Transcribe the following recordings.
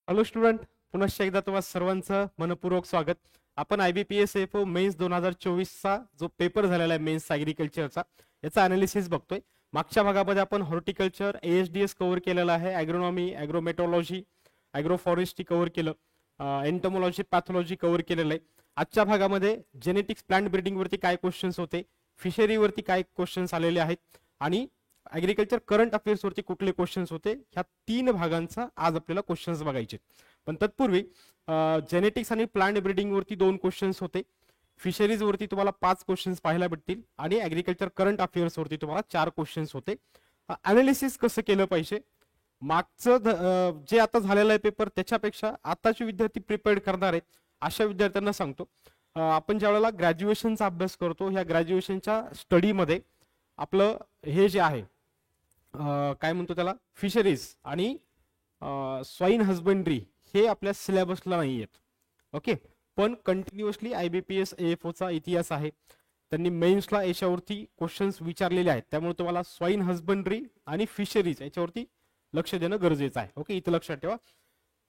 Hello student, पुनश्च एकदा तुम्हा सर्वांचं मनपूर्वक स्वागत. आपण IBPS AFO मेन्स 2024चा जो पेपर झालेला आहे मेन्स ॲग्रिकल्चरचा, याचा अनालिसिस बघतोय. मागच्या भागामध्ये आपण हॉर्टिकल्चर ASDS कव्हर केलेला आहे, ॲग्रोनॉमी, ॲग्रोमेटॉलॉजी, ॲग्रोफॉरेस्ट्री कव्हर केलं, एंटोमॉलॉजी, पॅथॉलॉजी कव्हर केलेलं आहे. आजच्या भागामध्ये जेनेटिक्स प्लांट ब्रीडिंग वरती काय क्वेश्चन्स होते, फिशरी वरती काय क्वेश्चन्स आलेले आहेत आणि ॲग्रिकल्चर करंट अफेअर्स वरती कुठले क्वेश्चन्स होते, ह्या 3 भागांचा आज आपल्याला क्वेश्चन्स बघायचे. पण तत्पूर्वी जेनेटिक्स आणि प्लांट ब्रीडिंग वरती 2 क्वेश्चन्स होते, फिशरीज वरती तुम्हाला 5 क्वेश्चन्स पाहायला भेटतील आणि ॲग्रिकल्चर करंट अफेअर्स वरती तुम्हाला 4 क्वेश्चन्स होते. अनालिसिस कसं केलं पाहिजे, मागचं जे आता झालेलं आहे पेपर त्याच्यापेक्षा आताचे विद्यार्थी प्रिपेअर्ड करणार आहेत अशा विद्यार्थ्यांना सांगतो. आपण ज्या वेळेला ग्रॅज्युएशनचा अभ्यास करतो, ह्या ग्रॅज्युएशनच्या स्टडीमध्ये आपलं हे जे आहे काय म्हणतो त्याला, फिशरीज आणि स्वाईन हजबंड्री हे आपल्या सिलेबसला नाही आहेत. ओके, पण कंटिन्युअसली IBPS AFOचा इतिहास आहे, त्यांनी मेन्सला याच्यावरती क्वेश्चन्स विचारलेले आहेत. त्यामुळे तुम्हाला स्वाईन हजबंड्री आणि फिशरीज याच्यावरती लक्ष देणं गरजेचं आहे. ओके, इथं लक्षात ठेवा,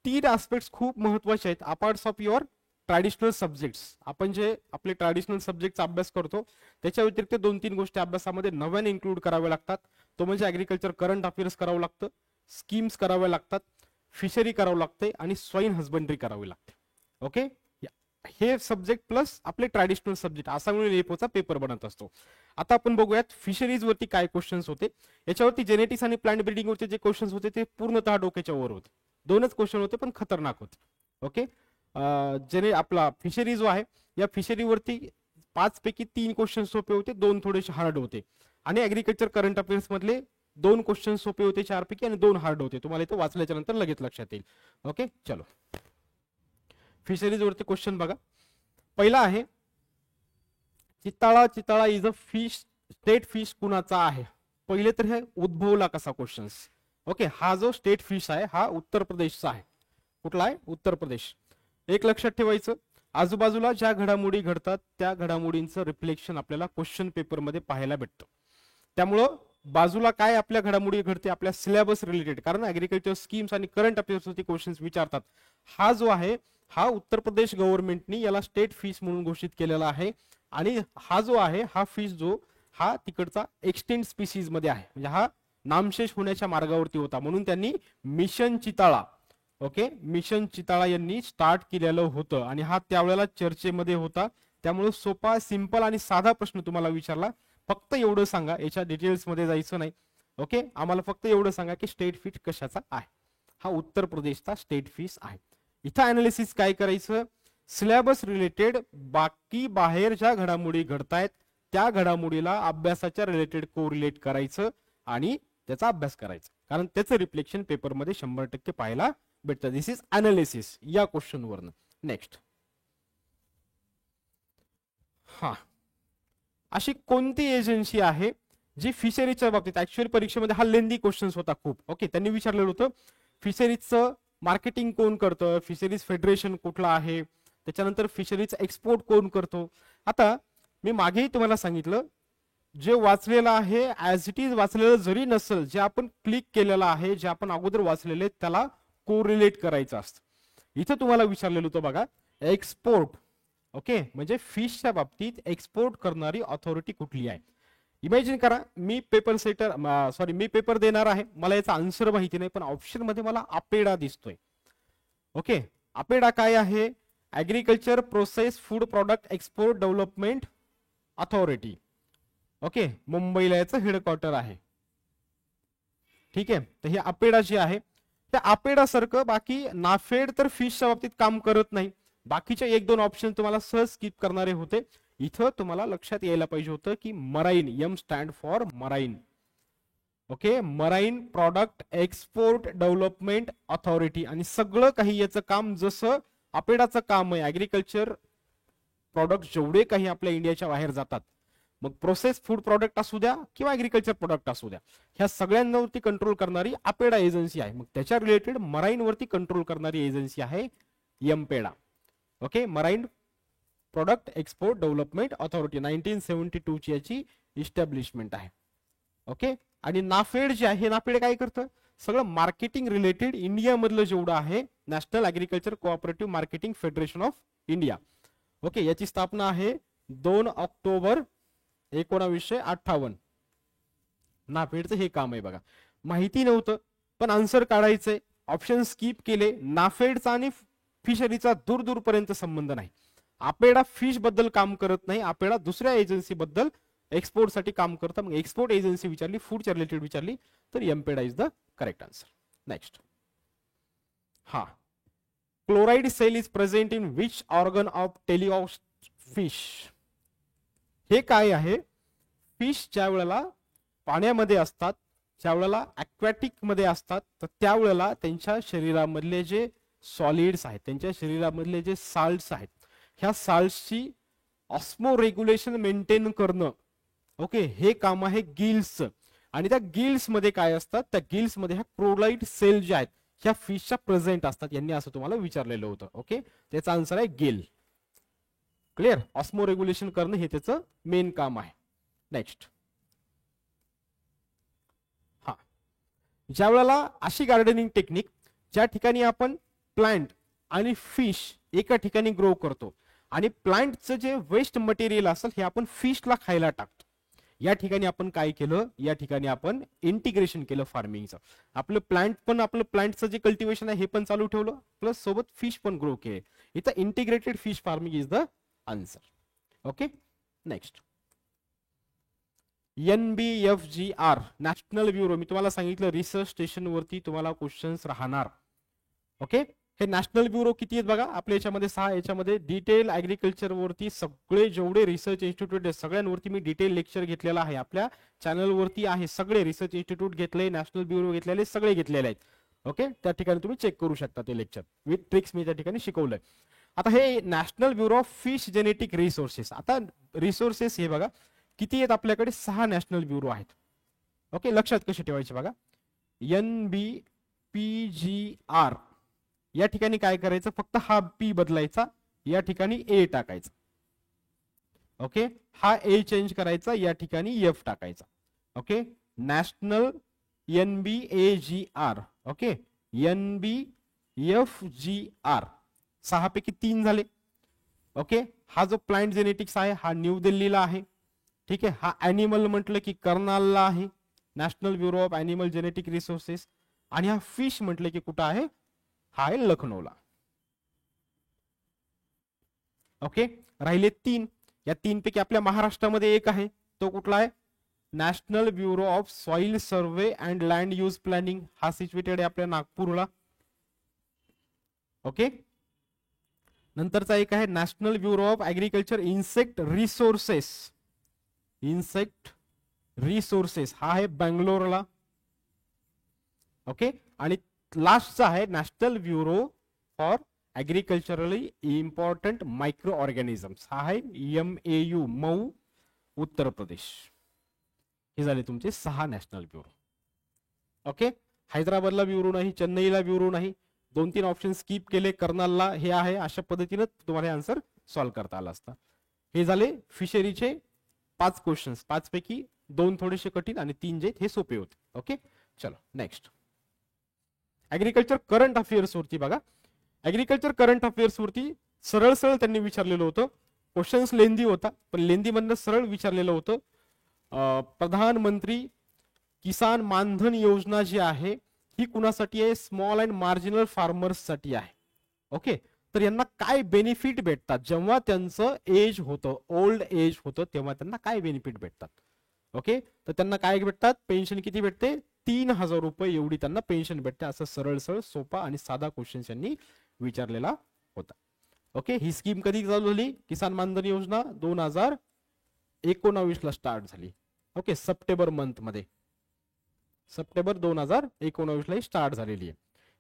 3 आस्पेक्ट्स खूप महत्वाचे आहेत अपार्ट्स ऑफ युअर ट्रॅडिशनल सब्जेक्ट्स. आपण जे आपले ट्रॅडिशनल सब्जेक्टचा अभ्यास करतो त्याच्या व्यतिरिक्त 2-3 गोष्टी अभ्यासामध्ये नव्याने इन्क्लूड कराव्या लागतात. तो म्हणजे ॲग्रिकल्चर करंट अफेअर्स करावं लागतं, स्कीम्स कराव्या लागतात, फिशरी करावं लागते आणि स्वाईन हजबंड्री करावी लागते. ओके, हे सब्जेक्ट प्लस आपले ट्रॅडिशनल सब्जेक्ट असा मिळून एफओचा पेपर बनत असतो. आता आपण बघूयात फिशरीज वरती काय क्वेश्चन्स होते. याच्यावरती जेनेटिक्स आणि प्लांट ब्रीडिंग वरचे जे क्वेश्चन्स होते ते पूर्णतः डोक्याच्या वर होते. 2च क्वेश्चन होते पण खतरनाक होते. ओके, जेने आपला फिशरी जो आहे या फिशरीवरती 5 पैकी 3 क्वेश्चन सोपे होते, 2 थोडेसे हार्ड होते. आणि ॲग्रिकल्चर करंट अफेअर्स मधले 2 क्वेश्चन सोपे होते 4 पैकी आणि 2 हार्ड होते. तुम्हाला इथं वाचल्याच्या नंतर लगेच लक्षात येईल. ओके, चलो फिशरीज वरती क्वेश्चन बघा. पहिला आहे, चिताळा चिताळा is a fish, state fish कुणाचा आहे. पहिले तर हे उद्भवला कसा क्वेश्चन्स. ओके, हा जो स्टेट फिश आहे हा उत्तर प्रदेशचा आहे. कुठला आहे? उत्तर प्रदेश. एक लक्षात ठेवायचं, आजूबाजूला ज्या घडामोडी घडतात त्या घडामोडींचं रिफ्लेक्शन आपल्याला क्वेश्चन पेपरमध्ये पाहायला भेटतं. त्यामुळं बाजूला काय आपल्या घडामोडी घडते आपल्या सिलेबस रिलेटेड, कारण ॲग्रिकल्चर स्कीम्स आणि करंट अफेअर्स वरती क्वेश्चन्स विचारतात. हा जो आहे हा उत्तर प्रदेश गव्हर्नमेंटनी याला स्टेट फिश म्हणून घोषित केलेला आहे. आणि हा जो आहे हा फिश जो हा तिकडचा एक्सटेंट स्पीसीज मध्ये आहे, म्हणजे हा नामशेष होण्याच्या मार्गावरती होता, म्हणून त्यांनी मिशन चिताळा, ओके, मिशन चिताळा यांनी स्टार्ट केलेलं होतं आणि हा त्यावेळेला चर्चेमध्ये होता. त्यामुळे सोपा, सिंपल आणि साधा प्रश्न तुम्हाला विचारला, फक्त एवढं सांगा, याच्या डिटेल्स मध्ये जायचं नाही. ओके, आम्हाला फक्त एवढं सांगा की स्टेट फिश कशाचा आहे. हा उत्तर प्रदेशचा स्टेट फिश आहे. इथं अनालिसिस काय करायचं, सिलेबस रिलेटेड बाकी बाहेर ज्या घडामोडी घडतायत त्या घडामोडीला अभ्यासाच्या रिलेटेड कोरिलेट करायचं आणि त्याचा अभ्यास करायचा, कारण त्याचं रिफ्लेक्शन पेपरमध्ये 100% पाहायला भेटतं. दिस इज अनालिसिस या क्वेश्चन वरनं. नेक्स्ट, हा अशी कोणती एजन्सी आहे जी फिशरीच्या बाबतीत, ऍक्च्युअली परीक्षेमध्ये हा लेंदी क्वेश्चन्स होता खूप. ओके, त्यांनी विचारलेलं होतं फिशरीजचं मार्केटिंग कोण करतं, फिशरीज फेडरेशन कुठला आहे, त्याच्यानंतर फिशरीज एक्सपोर्ट कोण करतो. आता मी मागेही तुम्हाला सांगितलं, जे वाचलेलं आहे ऍज इट इज वाचलेलं जरी नसेल, जे आपण क्लिक केलेलं आहे, जे आपण अगोदर वाचलेले त्याला कोरिलेट करायचं असतं. इथं तुम्हाला विचारलेलं होतं बघा, एक्सपोर्ट. ओके, म्हणजे फिशच्या बाबतीत एक्सपोर्ट करणारी ऑथॉरिटी कुठली आहे. इमॅजिन करा, मी पेपर सेटर, सॉरी मी पेपर देणार आहे, मला याचा आन्सर माहिती नाही, पण ऑप्शन मध्ये मला अपेडा दिसतोय. ओके, अपेडा काय आहे, agriculture process food product export development authority. Okay, मुंबईला याचं हेडक्वार्टर आहे. ठीक आहे, तर हे अपेडा जे आहे त्या अपेडा सारखं बाकी नाफेड तर फिशच्या बाबतीत काम करत नाही. बाकीचे 1-2 ऑप्शन तुम्हाला सहज स्किप करणारे होते. इथं तुम्हाला लक्षात यायला पाहिजे होतं की marine, M stand for marine. Okay, marine product export development authority. आणि सगळं काही याचं काम जसं अपेडाचं काम आहे, ऍग्रिकल्चर प्रॉडक्ट जेवढे काही आपल्या इंडियाच्या बाहेर जातात, मग प्रोसेस फूड प्रॉडक्ट असू द्या किंवा ऍग्रिकल्चर प्रोडक्ट असू द्या, ह्या सगळ्यांवरती कंट्रोल करणारी अपेडा एजन्सी आहे. मग त्याच्या रिलेटेड मराईन वरती कंट्रोल करणारी एजन्सी आहे MPEDA. Okay, marine product export development authority 1972 ची याची इस्टॅब्लिशमेंट आहे. ओके, आणि नाफेड जे आहे, नाफेड काय करतं, सगळं मार्केटिंग रिलेटेड इंडिया मधलं जेवढं आहे national agriculture cooperative marketing federation of India. Okay, याची स्थापना आहे 2 ऑक्टोबर 1958. नाफेडचं हे काम आहे बघा. माहिती नव्हतं पण आन्सर काढायचंय. ऑप्शन स्किप केले. नाफेडचा आणि फिशरीचा दूर दूरपर्यंत संबंध नाही. आपेडा फिश बद्दल काम करत नाही. आपेडा दुसऱ्या एजन्सी बद्दल एक्सपोर्ट साठी काम करतं. मग एक्सपोर्ट एजन्सी विचारली, फूडच्या रिलेटेड विचारली तर MPEDA is the correct answer. Next, हा chloride cell is present in which organ of teleost fish. हे काय आहे? फिश ज्या वेळेला पाण्यामध्ये असतात, ज्या वेळेला ॲक्वॅटिक मध्ये असतात, तर त्यावेळेला त्यांच्या शरीरामधले जे सॉलिड्स आहेत, त्यांच्या शरीरामधले जे साल्ट्स आहेत, ह्या साल्ट्सची ऑस्मो रेग्युलेशन मेंटेन करणं, ओके, हे काम आहे गिल्सचं. आणि त्या गिल्स मध्ये काय असतात? त्या गिल्स मध्ये ह्या क्लोराइड सेल जे आहेत ह्या फिशच्या प्रेझेंट असतात. यांनी असं तुम्हाला विचारलेलं होतं. ओके, त्याचा आन्सर आहे गिल. क्लिअर? ऑस्मो रेग्युलेशन करणं हे त्याचं मेन काम आहे. नेक्स्ट, हा ज्या वेळेला अशी गार्डनिंग टेक्निक ज्या ठिकाणी आपण प्लांट आणि फिश एका ठिकाणी ग्रो करतो आणि प्लांटचं जे वेस्ट मटेरियल असेल हे आपण फिशला खायला टाकतो, या ठिकाणी आपण काय केलं? या ठिकाणी आपण इंटिग्रेशन केलं फार्मिंगचं. आपलं प्लांटचं जे कल्टिवेशन आहे हे पण चालू ठेवलं, प्लस सोबत फिश पण ग्रो केले. इथं integrated fish farming is the answer. Okay, next, NBFGR national bureau. मी तुम्हाला सांगितलं रिसर्च स्टेशन वरती तुम्हाला क्वेश्चन्स राहणार. ओके, हे नॅशनल ब्युरो किती आहेत बघा आपल्या याच्यामध्ये 6. याच्यामध्ये डिटेल ऍग्रिकल्चर वरती सगळे जेवढे रिसर्च इन्स्टिट्यूट आहेत सगळ्यांवरती मी डिटेल लेक्चर घेतलेला आहे. आपल्या चॅनल वरती आहे. सगळे रिसर्च इन्स्टिट्यूट घेतले, नॅशनल ब्युरो घेतलेले, सगळे घेतलेले आहेत. ओके, त्या ठिकाणी तुम्ही चेक करू शकता ते लेक्चर विथ ट्रिक्स मी त्या ठिकाणी शिकवलंय. आता हे national bureau of fish genetic resources. आता रिसोर्सेस हे बघा किती आहेत आपल्याकडे? 6 नॅशनल ब्युरो आहेत. ओके, लक्षात कसे ठेवायचे बघा. NBPGR या ठिकाणी काय करायचं? फक्त हा P बदलायचा, या ठिकाणी A टाकायचा. ओके, हा A चेंज करायचा, या ठिकाणी F टाकायचा. Okay, national NBAGR. Okay, NBFGR 6 पैकी 3 झाले. ओके, हा जो प्लांट जेनेटिक्स आहे हा न्यू दिल्लीला आहे. ठीक आहे, हा ॲनिमल म्हटलं की कर्नालला आहे, national bureau of animal genetic resources. आणि हा फिश म्हटलं की कुठं आहे? हा आहे लखनौला. ओके, राहिले 3. या 3 पैकी आपल्या महाराष्ट्रामध्ये एक आहे, तो कुठला आहे? National bureau of soil survey and land use planning. हा सिच्युएटेड आहे आपल्या नागपूरला. ओके, नंतरचा एक आहे national bureau of agriculture insect resources. Insect resources हा आहे बँगलोरला. ओके, आणि लास्टचा आहे national bureau for agriculturally important micro organisms. हा आहे MAU मऊ, उत्तर प्रदेश. हे झाले तुमचे 6 नॅशनल ब्युरो. ओके, हैदराबादला ब्युरो नाही, चेन्नईला ब्युरो नाही, 2-3 ऑप्शन स्किप केले, कर्नालला हे आहे. अशा पद्धतीने तुम्हाला आन्सर सॉल्व्ह करता आला असता. हे झाले फिशरीचे 5 क्वेश्चन्स. 5 पैकी 2 थोडेसे कठीण आणि 3 जे हे सोपे होते. ओके, चलो नेक्स्ट. ऍग्रिकल्चर करंट अफेअर्स वरती बघा. ऍग्रिकल्चर करंट अफेअर्स वरती सरळ सरळ त्यांनी विचारलेलं होतं. क्वेश्चन्स लेंदी होता, पण लेंदी मधनं सरळ विचारलेलं होतं. प्रधानमंत्री किसान मानधन योजना जी आहे ही कुणासाठी आहे? स्मॉल अँड मार्जिनल फार्मर्स साठी आहे. ओके, तर यांना काय बेनिफिट भेटतात जेव्हा त्यांचं एज होतं, ओल्ड एज होतं, तेव्हा त्यांना काय बेनिफिट भेटतात? ओके, तर त्यांना काय भेटतात? पेन्शन किती भेटते? 3,000 रुपये एवढी त्यांना पेन्शन भेटते. असं सरळ सरळ सोपा आणि साधा क्वेश्चन यांनी विचारलेला होता. ओके, ही स्कीम कधी चालू झाली? किसान मानधन योजना 2019 ला स्टार्ट झाली. ओके, सप्टेंबर मंथ मध्ये, सप्टेंबर 2019 ला स्टार्ट झालेली आहे.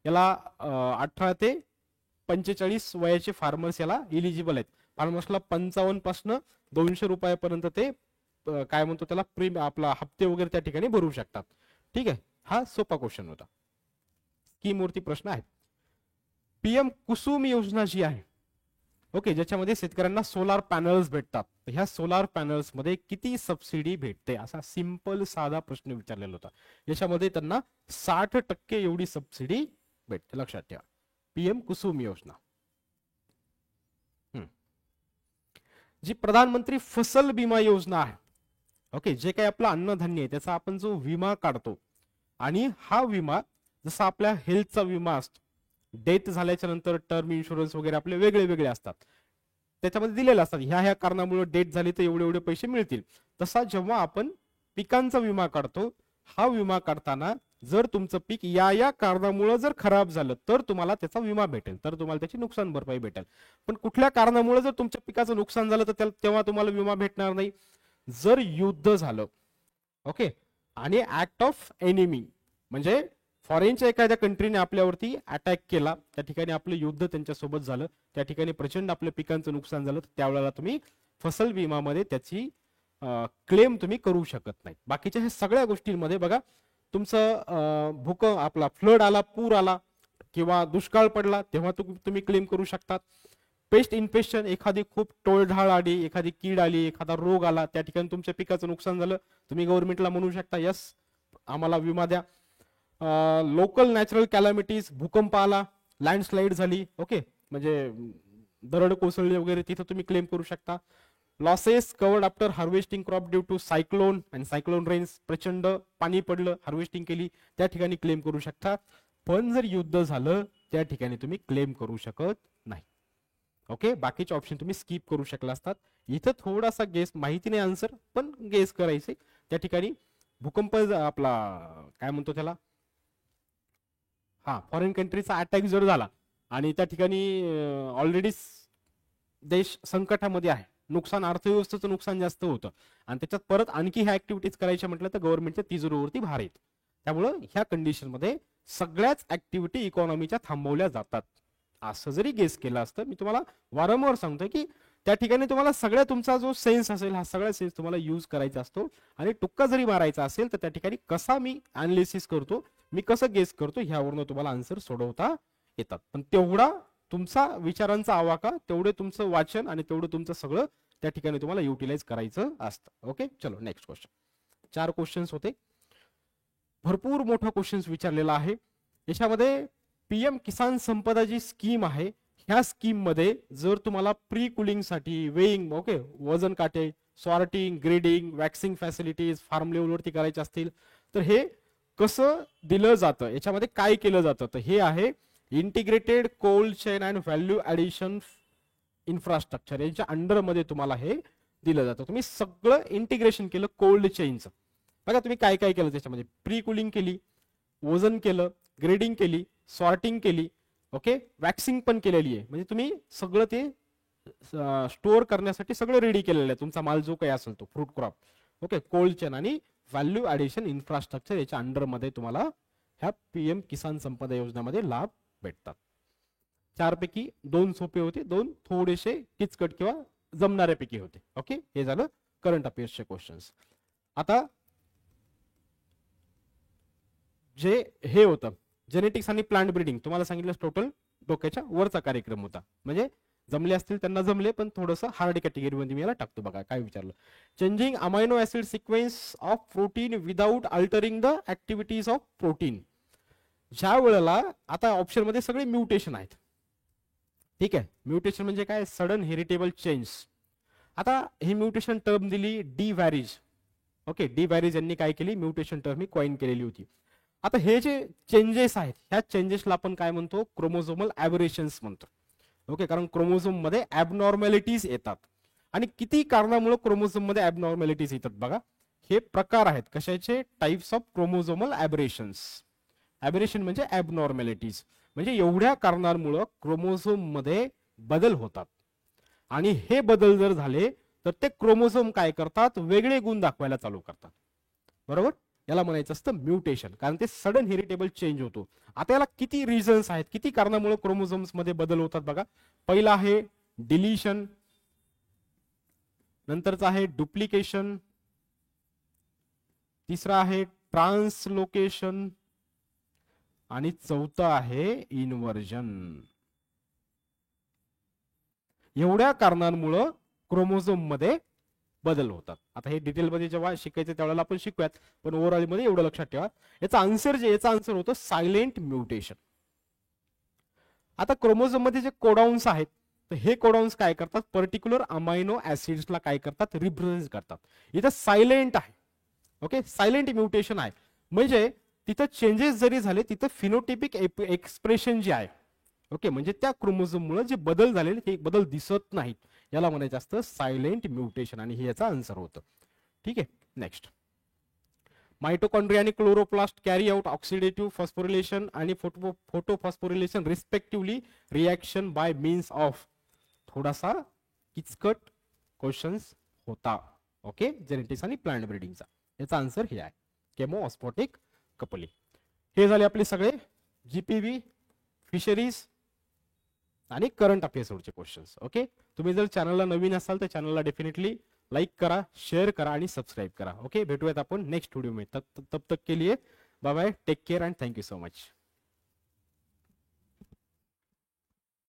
याला 18 ते 45 वयाचे फार्मर्स याला इलिजिबल आहेत. फार्मर्सला 55 पासून 200 रुपयापर्यंत ते काय म्हणतो त्याला आपला हप्ते वगैरे त्या ठिकाणी भरू शकतात. ठीक आहे, हा सोपा क्वेश्चन होता. स्कीम वरती प्रश्न आहेत. PM कुसुम योजना जी आहे, ओके, ज्याच्यामध्ये शेतकऱ्यांना सोलार पॅनल्स भेटतात, ह्या सोलार पॅनल्स मध्ये किती सबसिडी भेटते? असा सिंपल साधा प्रश्न विचारलेला होता. याच्यामध्ये त्यांना 60% एवढी सबसिडी भेटते, लक्षात ठेवा. पीएम कुसुम योजना. जी प्रधानमंत्री फसल विमा योजना आहे, ओके, जे काही आपलं अन्नधान्य आहे त्याचा आपण जो विमा काढतो, आणि हा विमा जसा आपल्या हेल्थचा विमा असतो, डेथ झाल्याच्या नंतर टर्म इन्शुरन्स वगैरे आपले वेगळे वेगळे असतात, त्याच्यामध्ये दिलेले असतात ह्या ह्या कारणामुळे डेथ झाली तर एवढे एवढे पैसे मिळतील. तसा जेव्हा आपण पिकांचा विमा काढतो, हा विमा काढताना जर तुमचं पीक या या कारणामुळे जर खराब झालं तर तुम्हाला त्याचा विमा भेटेल, तर तुम्हाला त्याची नुकसान भरपाई भेटेल. पण कुठल्या कारणामुळे जर तुमच्या पिकाचं नुकसान झालं तर तेव्हा तुम्हाला विमा भेटणार नाही. जर युद्ध झालं, ओके, आणि ऍक्ट ऑफ एनिमी म्हणजे फॉरेनच्या एखाद्या कंट्रीने आपल्यावरती अटॅक केला, त्या ठिकाणी आपलं युद्ध त्यांच्यासोबत झालं, त्या ठिकाणी प्रचंड आपल्या पिकांचं नुकसान झालं, त्यावेळेला तुम्ही फसल विमामध्ये त्याची क्लेम तुम्ही करू शकत नाही. बाकीच्या हे सगळ्या गोष्टींमध्ये बघा, तुमचं आपला फ्लड आला, पूर आला किंवा दुष्काळ पडला तेव्हा तुम्ही क्लेम करू शकतात. पेस्ट इन्फेक्शन, एखादी खूप टोळधाळ आली, एखादी कीड आली, एखादा रोग आला, त्या ठिकाणी तुमच्या पिकाचं नुकसान झालं, तुम्ही गव्हर्नमेंटला म्हणू शकता यस आम्हाला विमा द्या. लोकल नॅचरल कॅलॅमिटीज, भूकंप आला, लँडस्लाइड झाली, ओके, म्हणजे दरड कोसळली वगैरे, तिथं तुम्ही क्लेम करू शकता. Losses covered after harvesting crop due to cyclone आणि सायक्लोन रेन्स, प्रचंड पाणी पडलं, हार्वेस्टिंग केली, त्या ठिकाणी क्लेम करू शकता. पण जर युद्ध झालं त्या ठिकाणी तुम्ही क्लेम करू शकत नाही. ओके, बाकीचे ऑप्शन तुम्ही स्किप करू शकला असतात. इथं थोडासा गेस, माहिती नाही आन्सर पण गेस करायचे. त्या ठिकाणी भूकंप आपला काय म्हणतो त्याला, हा फॉरेन कंट्रीचा अटॅक जर झाला आणि त्या ठिकाणी ऑलरेडी देश संकटामध्ये आहे, नुकसान, अर्थव्यवस्थेचं नुकसान जास्त होतं आणि त्याच्यात परत आणखी ह्या ऍक्टिव्हिटीज करायच्या म्हटलं तर गव्हर्नमेंटच्या तिजोरीवरती भार येत. त्यामुळं ह्या कंडिशन मध्ये सगळ्याच ऍक्टिव्हिटी इकॉनॉमीच्या थांबवल्या जातात. असं जरी गेस केलं असतं, मी तुम्हाला वारंवार सांगतोय की त्या ठिकाणी तुम्हाला सगळ्या तुमचा जो सेन्स असेल, हा सगळा सेन्स तुम्हाला यूज करायचा असतो. आणि टुक्का जरी मारायचा असेल तर त्या ठिकाणी कसा मी अनालिसिस करतो, मी कसं गेस करतो, ह्यावरून तुम्हाला आन्सर सोडवता येतात. पण तेवढा तुमचा विचारांचा आवाका, तेवढे तुमचं वाचन आणि तेवढं तुमचं सगळं त्या ठिकाणी तुम्हाला युटिलाइज करायचं असतं. ओके, चलो नेक्स्ट क्वेश्चन. 4 क्वेश्चन्स होते, भरपूर मोठा क्वेश्चन्स विचारलेला आहे. याच्यामध्ये पीएम किसान संपदा जी स्कीम आहे, ह्या स्कीम मध्ये जर तुम्हाला प्री कुलिंग साठी वेइंग, ओके, वजन काटे, sorting, grading, waxing facilities farm लेवलवरती करायचे असतील तर हे कसं दिलं जातं, याच्यामध्ये काय केलं जातं, तर हे आहे integrated cold chain and value addition infrastructure, यांच्या अंडरमध्ये तुम्हाला हे दिलं जातं. तुम्ही सगळं इंटिग्रेशन केलं कोल्ड चेनचं. बघा तुम्ही काय काय केलं त्याच्यामध्ये, प्री कुलिंग केली, वजन केलं, ग्रेडिंग केली, सॉर्टिंग केली, ओके, वॅक्सिंग पण केलेली आहे. म्हणजे तुम्ही सगळं ते स्टोअर करण्यासाठी सगळं रेडी केलेलं आहे, तुमचा माल जो काही असेल तो fruit crop, okay, cold chain आणि व्हॅल्यू ऍडिशन इन्फ्रास्ट्रक्चर याच्या अंडरमध्ये तुम्हाला ह्या पीएम किसान संपदा योजनेमध्ये लाभ भेटतात. 4 पैकी 2 सोपे होते, 2 थोडेसे किचकट किंवा जमणाऱ्यापैकी होते. ओके, हे झालं करंट अफेअर्सचे क्वेश्चन्स. आता जे हे होतं जेनेटिक्स आणि प्लांट ब्रीडिंग, तुम्हाला सांगितलं टोटल डोक्याच्या वरचा कार्यक्रम होता. म्हणजे जमले असतील त्यांना जमले, पण थोडंसं हार्ड कॅटेगरी मध्ये मी याला टाकतो. बघा काय विचारलं, changing amino acid sequence of protein without altering the activities of protein. ज्या वेळेला आता ऑप्शन मध्ये सगळे म्युटेशन आहेत, ठीक आहे, म्युटेशन म्हणजे काय, सडन हेरिटेबल चेंज. आता ही म्युटेशन टर्म दिली डी व्हॅरिज, ओके, डी व्हॅरिज यांनी काय केली, म्युटेशन टर्म ही कॉइन केलेली होती. आता हे जे चेंजेस आहेत, ह्या चेंजेसला आपण काय म्हणतो, क्रोमोझोमल ॲबरेशन्स म्हणतो. ओके, कारण क्रोमोझोम मध्ये ॲबनॉर्मॅलिटीज येतात. आणि किती कारणामुळे क्रोमोझोम मध्ये ॲबनॉर्मॅलिटीज येतात बघा, हे प्रकार आहेत कशाचे, टाइप्स ऑफ क्रोमोझोमल ॲबरेशन्स. ॲबरेशन म्हणजे ॲबनॉर्मॅलिटीज, म्हणजे एवढ्या कारणांमुळे क्रोमोझोम मध्ये बदल होतात. आणि हे बदल जर झाले तर ते क्रोमोझोम काय करतात, वेगळे गुण दाखवायला चालू करतात. बरोबर, याला म्हणायचं असतं म्युटेशन, कारण ते सडन हेरिटेबल चेंज होतो. आता याला किती रिझन्स आहेत, किती कारणामुळे क्रोमोझोम्स मध्ये बदल होतात बघा. पहिला आहे डिलिशन, नंतरचा आहे डुप्लिकेशन, तिसरा आहे ट्रान्सलोकेशन आणि चौथा आहे इन्व्हर्जन. एवढ्या कारणांमुळे क्रोमोझोम मध्ये बदल होतात. आता हे डिटेल मध्ये जेव्हा शिकायचं त्यावेळेला आपण शिकूयात, पण ओव्हरऑल मध्ये एवढं लक्षात ठेवा. याचा आन्सर होतं सायलेंट म्युटेशन. आता क्रोमोझोम मध्ये जे कोडॉन्स आहेत, तर हे कोडॉन्स काय करतात, पर्टिक्युलर अमायनो ऍसिड्सला काय करतात, रिप्रेझेंट करतात. इथं सायलेंट आहे, ओके, सायलेंट म्युटेशन आहे, म्हणजे तिथं चेंजेस जरी झाले तिथं फिनोटिपिक एक्सप्रेशन जे आहे, ओके, म्हणजे त्या क्रोमोझोम मुळे जे बदल झालेले ते बदल दिसत नाहीत, याला म्हणायचं असतं सायलेंट म्युटेशन, आणि हे याचा आन्सर होतं. ठीक आहे. नेक्स्ट, माइटोकॉन्ड्रिया आणि chloroplast carry out oxidative phosphorylation आणि photophosphorylation respectively reaction by means of. थोडासा किचकट क्वेश्चन्स होता, ओके, जेनेटिक्स आणि प्लांट ब्रीडिंगचा. याचा आन्सर हे आहे, केमोऑस्मोटिक कपलिंग. हे झाले आपले सगळे जीपीव्ही, फिशरीज आणि करंट अफेअर्सवरचे क्वेश्चन्स. ओके, तुम्ही जर चॅनलला नवीन असाल तर चॅनलला डेफिनेटली लाईक करा, शेअर करा आणि सबस्क्राईब करा. ओके, भेटूयात आपण नेक्स्ट व्हिडिओ मध्ये. तब तक के लिए bye bye, take care and thank you so much.